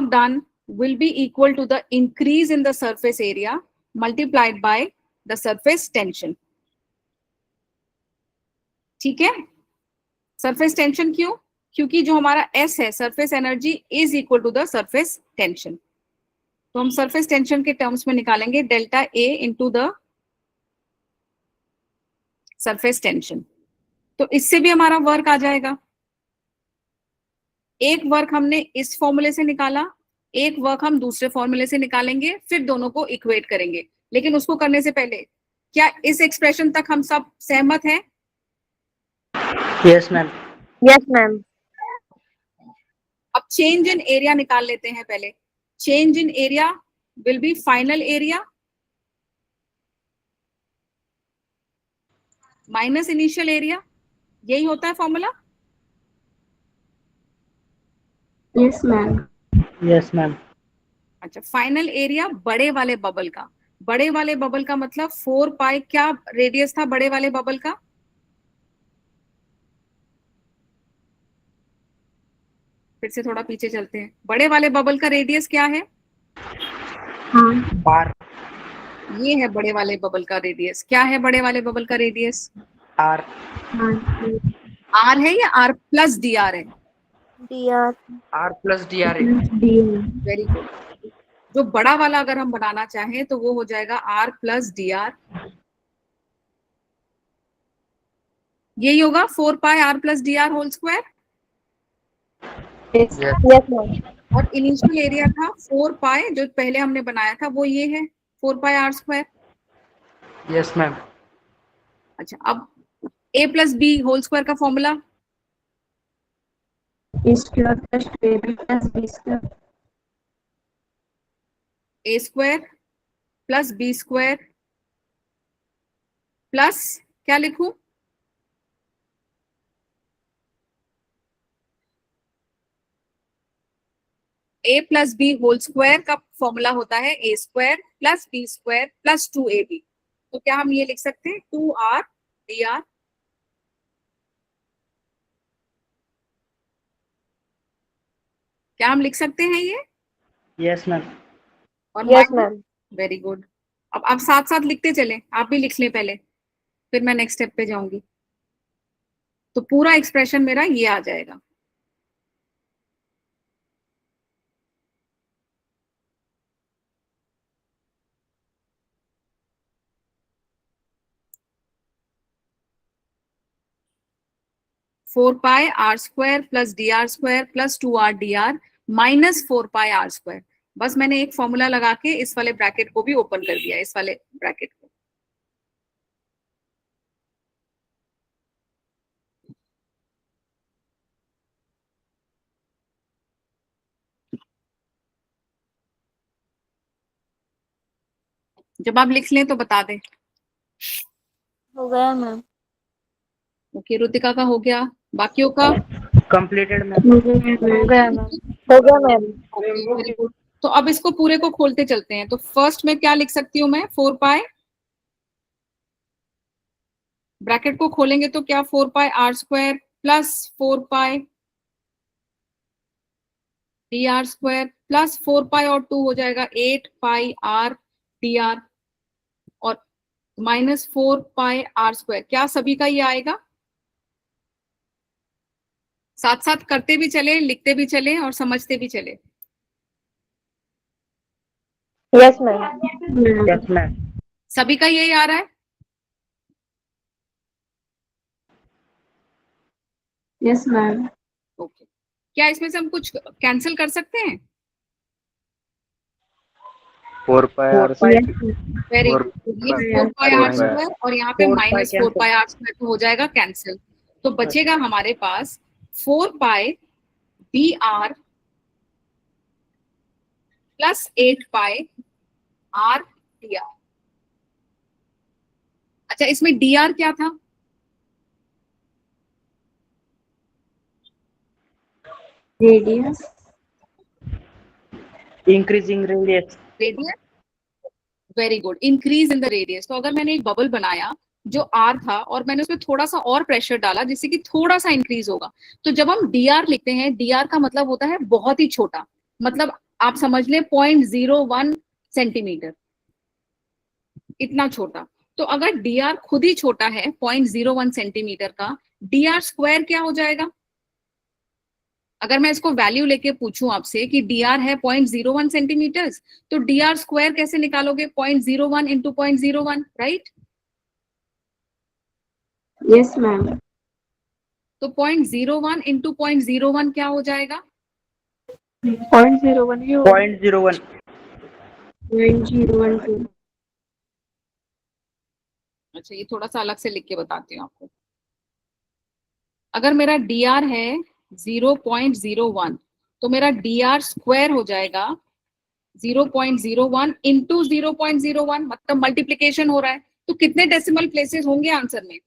done will be equal to the increase in the surface area multiplied by the surface tension। ठीक है, सरफेस टेंशन क्यों? क्योंकि जो हमारा S है, surface energy is equal to the surface tension. तो हम सरफेस टेंशन के टर्म्स में निकालेंगे delta A into the surface tension. तो इससे भी हमारा वर्क आ जाएगा। एक वर्क हमने इस फॉर्मूले से निकाला, एक वर्क हम दूसरे फॉर्मूले से निकालेंगे, फिर दोनों को इक्वेट करेंगे। लेकिन उसको करने से पहले क्या इस एक्सप्रेशन तक हम सब सहमत हैं? Yes ma'am. Yes ma'am. अब चेंज इन एरिया निकाल लेते हैं पहले। Change in area will be final area minus initial area, यही होता है formula. Yes ma'am. Yes ma'am. अच्छा, फाइनल एरिया बड़े वाले बबल का, बड़े वाले बबल का मतलब 4 पाई, क्या रेडियस था बड़े वाले बबल का? फिर से थोड़ा पीछे चलते हैं। बड़े वाले बबल का रेडियस क्या है? हाँ। आर। ये है बड़े वाले बबल का रेडियस। क्या है बड़े वाले बबल का रेडियस? आर। हाँ। आर है या आर प्लस डी आर है? dr r plus D r. D. Very good. जो बड़ा वाला अगर हम बनाना चाहें तो वो हो जाएगा आर प्लस डी आर। यही होगा 4 pi R plus D R whole square. Yes ma'am. और इनिशियल एरिया था 4 पाई, जो पहले हमने बनाया था वो ये है 4 pi are square. Yes ma'am. अच्छा, अब a plus B whole square का formula. A square plus 2ab plus B square. a square plus B square plus क्या लिखूं? a plus B whole square का फॉर्मूला होता है a square plus B square plus 2ab। तो क्या हम ये लिख सकते हैं 2r dr? क्या हम लिख सकते हैं ये? Yes ma'am. और यस मैम। Very good. अब आप साथ साथ लिखते चलें, आप भी लिख लें पहले, फिर मैं नेक्स्ट स्टेप पे जाऊंगी। तो पूरा एक्सप्रेशन मेरा ये आ जाएगा। Four pi are square plus D R square plus 2r dr minus 4 pi are square. बस मैंने एक फॉर्मूला लगा के इस वाले ब्रैकेट को भी ओपन कर दिया, इस वाले ब्रैकेट को। जब आप लिख लें तो बता दें। हो गया मैम। ओके, रुतिका का हो गया, बाकियों का? Completed ma'am. हो गया मैम। हो गया मैम। Okay, very good. तो अब इसको पूरे को खोलते चलते हैं। तो फर्स्ट में क्या लिख सकती हूँ मैं? 4 पाई, ब्रैकेट को खोलेंगे तो क्या 4 pi are square plus 4 pi D R square plus 4 pi और 2 हो जाएगा 8 पाई आर डी आर और माइनस 4 पाई आर स्क्वायर। क्या सभी का ये आएगा? साथ साथ करते भी चले, लिखते भी चले और समझते भी चले। Yes ma'am. Yes ma'am. सभी का यही आ रहा है? Yes ma'am. ओके, क्या इसमें से हम कुछ कैंसिल कर सकते हैं? 4 पाई आर वेरी और गुड। ये 4 पाई आर स्क्वायर और यहाँ पे 4 minus pi 4 pi are square तो हो जाएगा कैंसिल। तो बचेगा हमारे पास 4 pi D r plus 8 pi R D r. अच्छा, इसमें डी आर क्या था? Radius. Increasing radius. Radius, very good, increase in the radius. तो अगर मैंने एक बबल बनाया जो आर था और मैंने उसमें थोड़ा सा और प्रेशर डाला जिससे कि थोड़ा सा इंक्रीज होगा, तो जब हम डीआर लिखते हैं, डीआर का मतलब होता है बहुत ही छोटा, मतलब आप समझ लें 0.01 सेंटीमीटर, इतना छोटा। तो अगर डीआर खुद ही छोटा है 0.01 सेंटीमीटर का, डीआर स्क्वायर क्या हो जाएगा? अगर मैं इसको वैल्यू लेके पूछूं आपसे कि डीआर है 0.01 सेंटीमीटर, तो डीआर स्क्वायर कैसे निकालोगे? 0.01 इंटू 0.01, राइट? Yes, ma'am. तो 0.01 इंटू 0.01 क्या हो जाएगा? 0.01 ही होगा। 0.01. 0.012. अच्छा, ये थोड़ा सा अलग से लिख के बताती हूँ आपको। अगर मेरा डीआर है 0.01, तो मेरा डीआर स्क्वायर हो जाएगा 0.01 इंटू 0.01, मतलब मल्टीप्लीकेशन हो रहा है। तो कितने डेसिमल प्लेसेस होंगे आंसर में?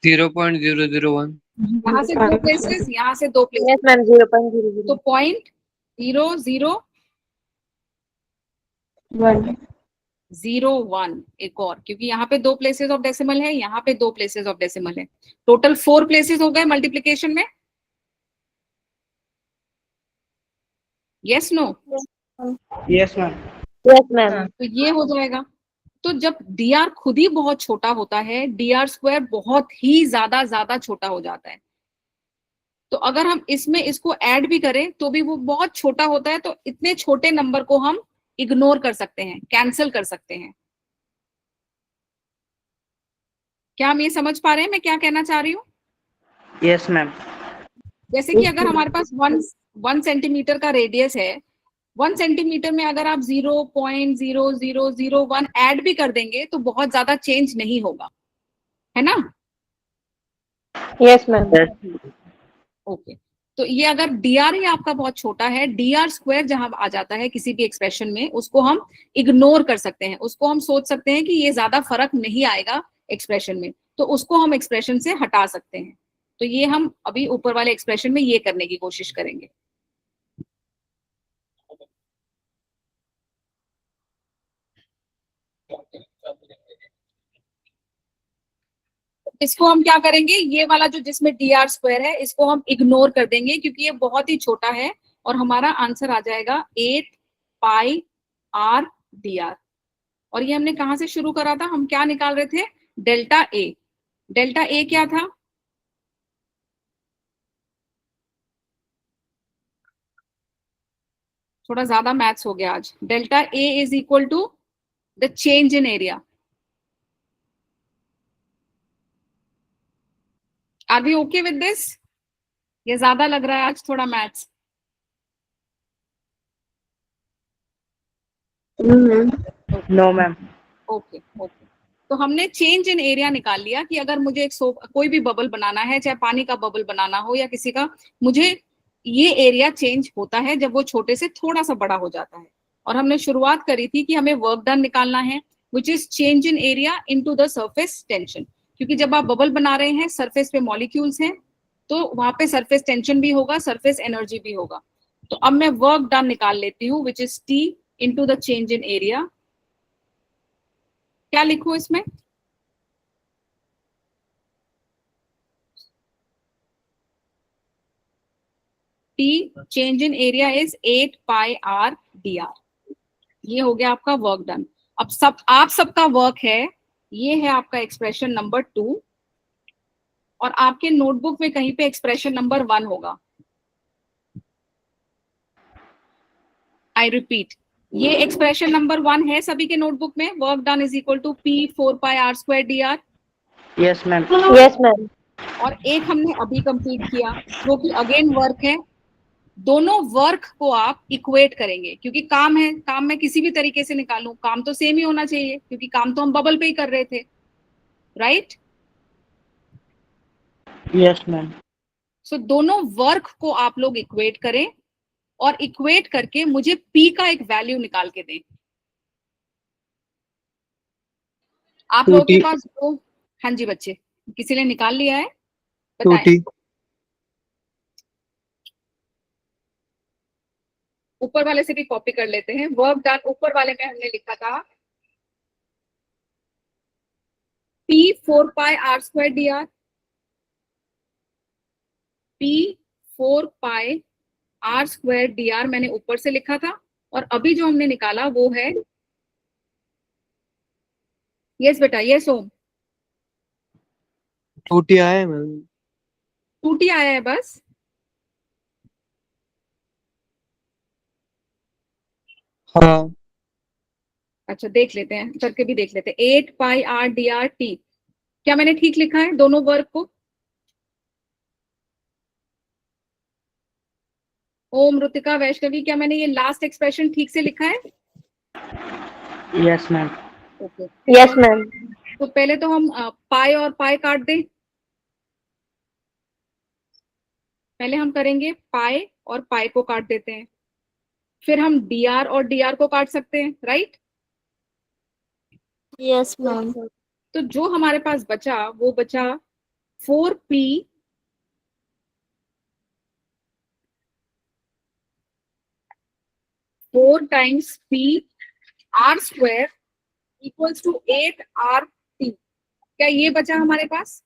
0.001. यहाँ से 2 प्लेसेस, यहाँ से 2 प्लेसेस, यस मैम, 0.00। तो 0.0001 एक और, क्योंकि यहाँ पे 2 प्लेसेस ऑफ डेसिमल है, यहाँ पे 2 प्लेसेस ऑफ डेसिमल है, टोटल 4 प्लेसेस हो गए मल्टीप्लीकेशन में। Yes no? Yes, ma'am. Yes ma'am. तो ये हो जाएगा। तो जब डीआर खुद ही बहुत छोटा होता है, डीआर स्क्वायर बहुत ही ज्यादा ज्यादा छोटा हो जाता है। तो अगर हम इसमें इसको ऐड भी करें तो भी वो बहुत छोटा होता है, तो इतने छोटे नंबर को हम इग्नोर कर सकते हैं, कैंसिल कर सकते हैं। क्या हम ये समझ पा रहे हैं मैं क्या कहना चाह रही हूँ? Yes, ma'am. जैसे कि अगर हमारे पास 1 सेंटीमीटर का रेडियस है, 1 सेंटीमीटर में अगर आप 0.0001 ऐड भी कर देंगे तो बहुत ज्यादा चेंज नहीं होगा, है ना? Yes ma'am. Yes. ओके। तो ये अगर डीआर ही आपका बहुत छोटा है, डीआर स्क्वायर जहां आ जाता है किसी भी एक्सप्रेशन में, उसको हम इग्नोर कर सकते हैं, उसको हम सोच सकते हैं कि ये ज्यादा फर्क नहीं आएगा एक्सप्रेशन में, तो उसको हम एक्सप्रेशन से हटा सकते हैं। तो ये हम अभी ऊपर वाले एक्सप्रेशन में ये करने की कोशिश करेंगे। इसको हम क्या करेंगे, ये वाला जो जिसमें डीआर स्क्वायर है इसको हम इग्नोर कर देंगे क्योंकि ये बहुत ही छोटा है, और हमारा आंसर आ जाएगा 8 पाई आर डीआर। और ये हमने कहां से शुरू करा था? हम क्या निकाल रहे थे? Delta A. डेल्टा ए क्या था? थोड़ा ज्यादा मैथ्स हो गया आज। Delta A is equal to the change in area. Are we okay with this? ये ज्यादा लग रहा है आज थोड़ा maths. No, ma'am. No, ma'am. Okay okay. तो हमने चेंज इन एरिया निकाल लिया कि अगर मुझे एक कोई भी बबल बनाना है, चाहे पानी का बबल बनाना हो या किसी का, मुझे ये एरिया चेंज होता है जब वो छोटे से थोड़ा सा बड़ा हो जाता है। और हमने शुरुआत करी थी कि हमें वर्क डन निकालना है, which is change in area into the surface tension. क्योंकि जब आप बबल बना रहे हैं, सरफेस पे मॉलिक्यूल्स हैं, तो वहां पे सरफेस टेंशन भी होगा, सरफेस एनर्जी भी होगा। तो अब मैं वर्क डन निकाल लेती हूँ, which is T into the change in area. क्या लिखूं इसमें? T change in area is 8 pi R D R. ये हो गया आपका वर्क डन। अब आप सबका वर्क है, ये है आपका एक्सप्रेशन नंबर 2, और आपके नोटबुक में कहीं पे एक्सप्रेशन नंबर 1 होगा। आई रिपीट, ये एक्सप्रेशन नंबर 1 है सभी के नोटबुक में। Work done is equal to P 4 pi are square d r. Yes, ma'am. Yes ma'am. और एक हमने अभी कंप्लीट किया जो कि अगेन वर्क है। दोनों वर्क को आप इक्वेट करेंगे, क्योंकि काम है, काम मैं किसी भी तरीके से निकालूं, काम तो सेम ही होना चाहिए क्योंकि काम तो हम बबल पे ही कर रहे थे, राइट? Yes, ma'am. सो दोनों वर्क को आप लोग इक्वेट करें, और इक्वेट करके मुझे P का एक वैल्यू निकाल के दें। आप लोगों के पास दो, हाँ जी बच्चे, किसी ने निकाल लिया है? बताएं। ऊपर वाले से भी कॉपी कर लेते हैं। वर्क डन ऊपर वाले में हमने लिखा था P 4 pi r square dr, P 4 pi r square dr मैंने ऊपर से लिखा था, और अभी जो हमने निकाला वो है, यस बेटा, यस ओम, 2T आया है मैम। 2T आया है बस। हाँ अच्छा देख लेते हैं, करके भी देख लेते हैं। 8 pi r dr t, क्या मैंने ठीक लिखा है दोनों वर्ग को? ओम, ऋतिका, वैष्णवी, क्या मैंने ये लास्ट एक्सप्रेशन ठीक से लिखा है? Yes ma'am. Okay, yes ma'am. तो पहले तो हम पाई और पाई काट दें। पहले हम करेंगे पाई और पाई को काट देते हैं, फिर हम dr और dr को काट सकते हैं, राइट? Yes, ma'am. तो जो हमारे पास बचा वो बचा 4p 4 times p r square equals to 8 r t। क्या ये बचा हमारे पास?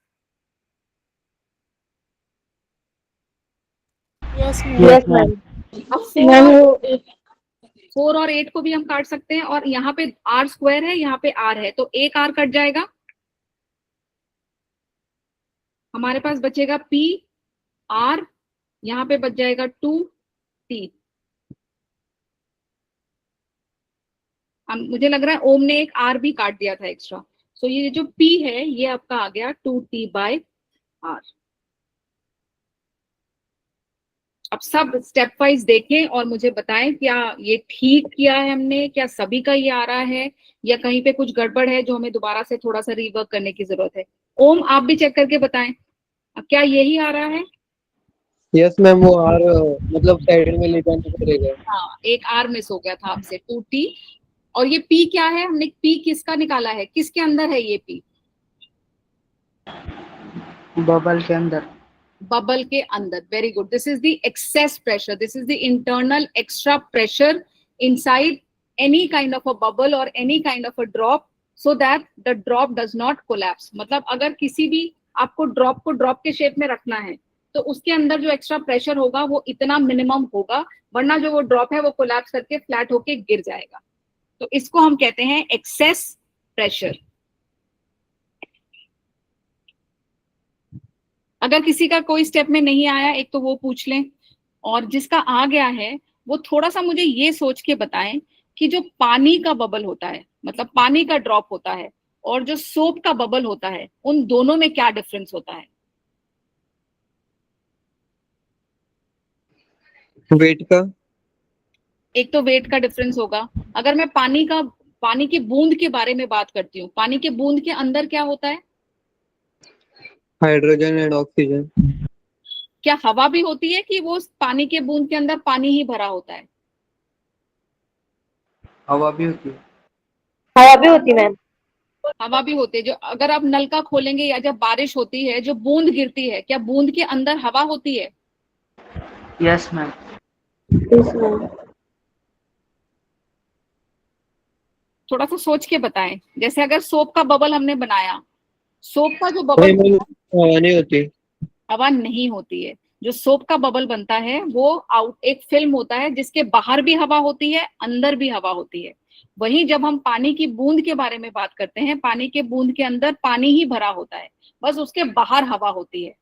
Yes, ma'am. Yes ma'am. अब मैम वो 4 और 8 को भी हम काट सकते हैं, और यहाँ पे r स्क्वायर है, यहाँ पे r है, तो एक r कट जाएगा, हमारे पास बचेगा p r, यहाँ पे बच जाएगा 2t। मुझे लग रहा है ओम ने एक r भी काट दिया था एक्स्ट्रा, सो ये जो p है ये आपका आ गया 2t/r। अब सब स्टेप वाइज देखें और मुझे बताएं क्या ये ठीक किया है हमने, क्या सभी का ये आ रहा है, या कहीं पे कुछ गड़बड़ है जो हमें दोबारा से थोड़ा सा रीवर्क करने की जरूरत है। ओम, आप भी चेक करके बताएं, अब क्या यही आ रहा है? यस मैम, वो आर मतलब साइड में ले जाने पड़ेगा। हाँ, एक आर मिस हो गया था आपसे, 2t। और ये p क्या है? हमने p किसका निकाला है, किसके अंदर है ये p? बबल के अंदर। बबल के अंदर, very good. This is the excess pressure, this is the internal extra pressure inside any kind of a bubble or any kind of a drop, so that the drop does not collapse। मतलब अगर किसी भी आपको drop को drop के shape में रखना है तो उसके अंदर जो एक्स्ट्रा प्रेशर होगा वो इतना मिनिमम होगा, वरना जो वो ड्रॉप है वो कोलैप्स करके फ्लैट होके गिर जाएगा। तो इसको हम कहते हैं एक्सेस प्रेशर। अगर किसी का कोई स्टेप में नहीं आया, एक तो वो पूछ लें, और जिसका आ गया है वो थोड़ा सा मुझे ये सोच के बताएं कि जो पानी का बबल होता है, मतलब पानी का ड्रॉप होता है, और जो सोप का बबल होता है, उन दोनों में क्या डिफरेंस होता है? वेट का। एक तो वेट का डिफरेंस होगा। अगर मैं पानी की बूंद के बारे में बात करती हूँ, पानी के बूंद के अंदर क्या होता है? Hydrogen and oxygen. क्या हवा भी होती है कि वो पानी के बूंद के अंदर पानी ही भरा होता है? हवा भी होती है। हवा भी होती मैम। हवा भी होती है। जो अगर आप नलका खोलेंगे या जब बारिश होती है, जो बूंद गिरती है, क्या बूंद के अंदर हवा होती है? Yes ma'am. Yes, ma'am. थोड़ा सा सोच के बताएं। जैसे अगर सोप का बबल हमने बनाया, सोप का जो नहीं बबल, मैम, हवा नहीं होती। हवा नहीं होती है। जो सोप का बबल बनता है वो एक फिल्म होता है जिसके बाहर भी हवा होती है, अंदर भी हवा होती है। वहीं जब हम पानी की बूंद के बारे में बात करते हैं, पानी के बूंद के अंदर पानी ही भरा होता है, बस उसके बाहर हवा होती है।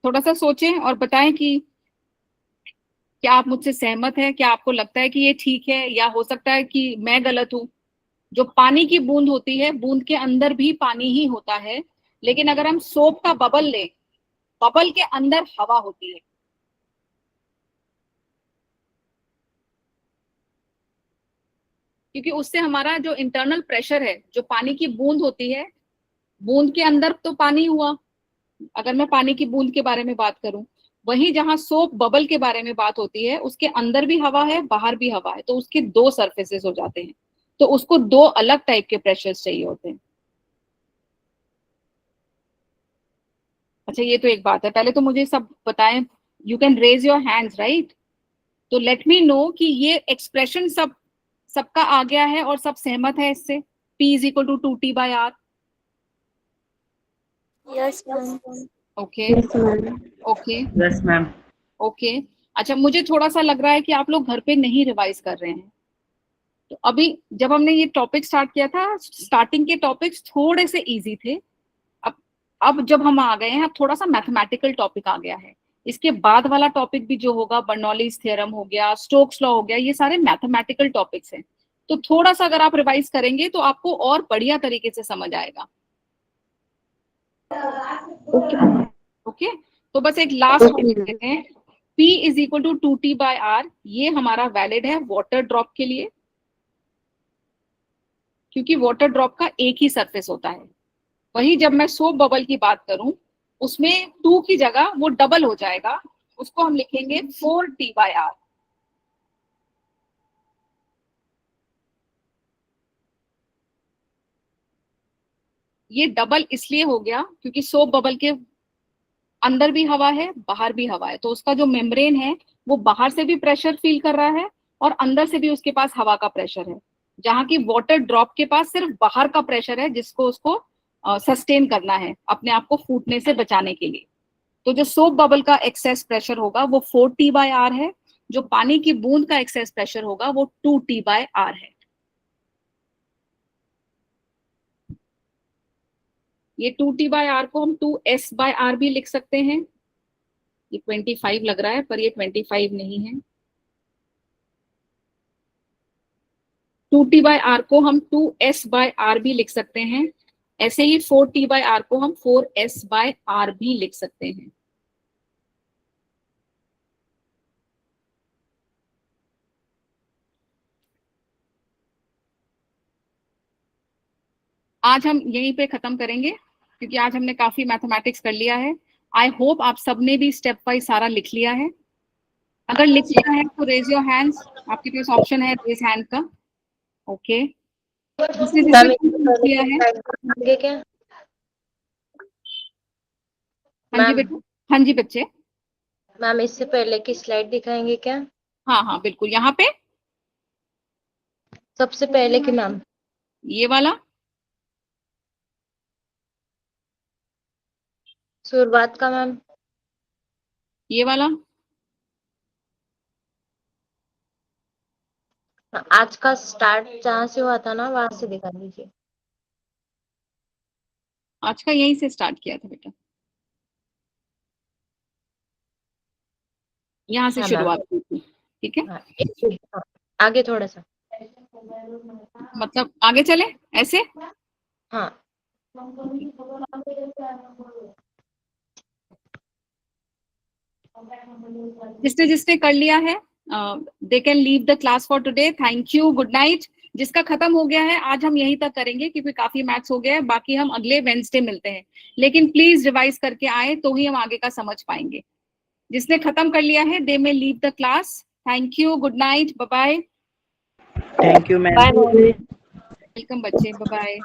थोड़ा सा सोचें और बताएं कि क्या आप मुझसे सहमत हैं, क्या आपको लगता है कि ये ठीक है, या हो सकता है कि मैं गलत हूं। जो पानी की बूंद होती है, बूंद के अंदर भी पानी ही होता है, लेकिन अगर हम सोप का बबल लें, बबल के अंदर हवा होती है। क्योंकि उससे हमारा जो इंटरनल प्रेशर है, जो पानी की बूंद होती है, बूंद के अंदर तो पानी हुआ, अगर मैं पानी की बूंद के बारे में बात करूं, वहीं जहां सोप बबल के बारे में बात होती है, उसके अंदर भी हवा है, बाहर भी हवा है, तो उसके दो सरफेसेस हो जाते हैं, तो उसको दो अलग टाइप के प्रेशर्स चाहिए होते हैं। अच्छा ये तो एक बात है, पहले तो मुझे सब बताएं, you can raise your hands right, तो लेट मी नो कि ये एक्सप्रेशन सबका आ गया है और सब सहमत है इससे, P is equal to 2T/R। Yes, ma'am. Okay Yes, ma'am. Okay yes ma'am. Okay. अच्छा मुझे थोड़ा सा लग रहा है कि आप लोग घर पे नहीं रिवाइज कर रहे हैं। तो अभी जब हमने ये टॉपिक स्टार्ट किया था, स्टार्टिंग के टॉपिक्स थोड़े से इजी थे। अब जब हम आ गए हैं, अब थोड़ा सा मैथमेटिकल टॉपिक आ गया है। इसके बाद वाला टॉपिक भी जो होगा, बर्नौलीज थ्योरम हो गया, स्टोक्स लॉ हो गया, ये सारे मैथमेटिकल टॉपिक्स हैं। तो थोड़ा सा अगर आप रिवाइज करेंगे तो आपको और बढ़िया तरीके से समझ आएगा। ओके तो बस एक लास्ट टॉपिक लेते हैं, P is equal to 2T/R। ये हमारा वैलिड है वाटर ड्रॉप के लिए, क्योंकि वाटर ड्रॉप का एक ही सरफेस होता है। वही जब मैं सोप बबल की बात करूं, उसमें 2 की जगह वो डबल हो जाएगा, उसको हम लिखेंगे 4T/R। ये डबल इसलिए हो गया क्योंकि सोप बबल के अंदर भी हवा है, बाहर भी हवा है, तो उसका जो मेम्ब्रेन है वो बाहर से भी प्रेशर फील कर रहा है और अंदर से भी उसके पास हवा का प्रेशर है, जहां की वाटर ड्रॉप के पास सिर्फ बाहर का प्रेशर है, जिसको उसको सस्टेन करना है अपने आप को फूटने से बचाने के लिए। तो जो सोप बबल का एक्सेस प्रेशर होगा वो 4T/R है, जो पानी की बूंद का एक्सेस प्रेशर होगा वो 2T/R है। ये 2T/R को हम 2S/R भी लिख सकते हैं। ये 25 लग रहा है पर ये 25 नहीं है। 2T/R को हम 2S/R भी लिख सकते हैं। ऐसे ही 4T/R को हम 4S/R भी लिख सकते हैं। आज हम यहीं पे खत्म करेंगे क्योंकि आज हमने काफी मैथमेटिक्स कर लिया है। आई होप आप सबने भी स्टेप वाइज सारा लिख लिया है। अगर लिख लिया है तो रेज योर हैंड्स, आपके पास ऑप्शन है रेज हैंड का। ओके जिसने मैम लिख लिया है, आगे क्या? हाँ जी मैम बेटा, हाँ जी बच्चे, मैम इससे पहले की स्लाइड दिखाएंगे क्या? हाँ हाँ बिल्कुल, यहाँ पे सबसे पहले की मैम, ये वाला, शुरुआत का मैम, ये वाला, आज का स्टार्ट जहाँ से हुआ था ना वहां से दिखा दीजिए। आज का यहीं से स्टार्ट किया था बेटा, यहाँ से हाँ मैम, शुरुआत की थी, ठीक है। हाँ, आगे थोड़ा सा, मतलब आगे चले ऐसे, हाँ जिसने जिसने कर लिया है they can leave the class for today. Thank you, good night. जिसका खत्म हो गया है आज हम यहीं तक करेंगे क्योंकि काफी मैथ्स हो गया है, बाकी हम अगले वेंसडे मिलते हैं। लेकिन प्लीज रिवाइज करके आए तो ही हम आगे का समझ पाएंगे। जिसने खत्म कर लिया है they may leave the class. Thank you, good night, bye bye. Thank you ma'am. Welcome बच्चे, बाय बाय।